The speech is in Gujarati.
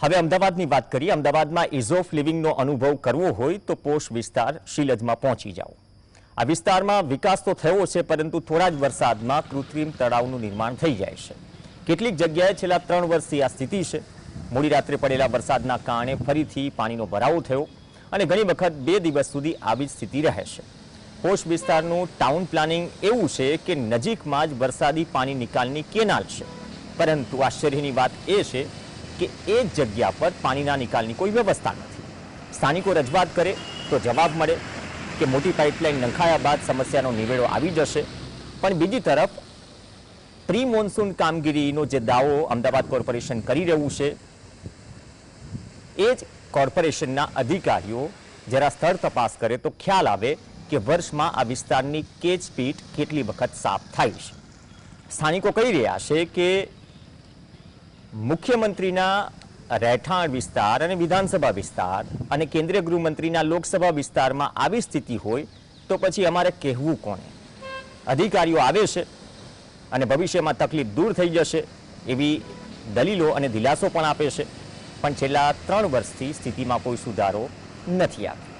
હવે અમદાવાદની વાત કરીએ। અમદાવાદમાં ઇઝ ઓફ લિવિંગનો અનુભવ કરવો હોય તો પોશ વિસ્તાર શિલજમાં પહોંચી જાઓ। આ વિસ્તારમાં વિકાસ તો થયો છે, પરંતુ થોડા જ વરસાદમાં કૃત્રિમ તળાવનું નિર્માણ થઈ જાય છે। કેટલીક જગ્યાએ છેલ્લા 3 વર્ષથી આ સ્થિતિ છે। મોડી રાત્રે પડેલા વરસાદના કારણે ફરીથી પાણીનો ભરાવો થયો અને ઘણી વખત 2 દિવસ સુધી આવી સ્થિતિ રહે છે। પોશ વિસ્તારનું ટાઉન પ્લાનિંગ એવું છે કે નજીકમાં જ વરસાદી પાણી નિકાલની કેનાલ છે, પરંતુ આશ્ચર્યની વાત એ છે કે એ જગ્યા પર પાણીના નિકાલની કોઈ વ્યવસ્થા નથી। સ્થાનિકો રજૂઆત કરે તો જવાબ મળે કે મોટી પાઇપલાઇન નંખાયા બાદ સમસ્યાનો નિવેડો આવી જશે, પણ બીજી તરફ પ્રી મોન્સૂન કામગીરીનો જે દાવો અમદાવાદ કોર્પોરેશન કરી રહ્યું છે, એ જ કોર્પોરેશનના અધિકારીઓ જરા સ્થળ તપાસ કરે તો ખ્યાલ આવે કે વર્ષમાં આ વિસ્તારની કેચ પીટ કેટલી વખત સાફ થાય છે। સ્થાનિકો કહી રહ્યા છે કે મુખ્યમંત્રીના રહેઠાણ વિસ્તાર અને વિધાનસભા વિસ્તાર અને કેન્દ્રીય ગૃહમંત્રીના લોકસભા વિસ્તારમાં આવી સ્થિતિ હોય તો પછી અમારે કહેવું કોને? અધિકારીઓ આવે છે અને ભવિષ્યમાં તકલીફ દૂર થઈ જશે એવી દલીલો અને દિલાસો પણ આપે છે, પણ છેલ્લા 3 વર્ષથી સ્થિતિમાં કોઈ સુધારો નથી આવ્યો।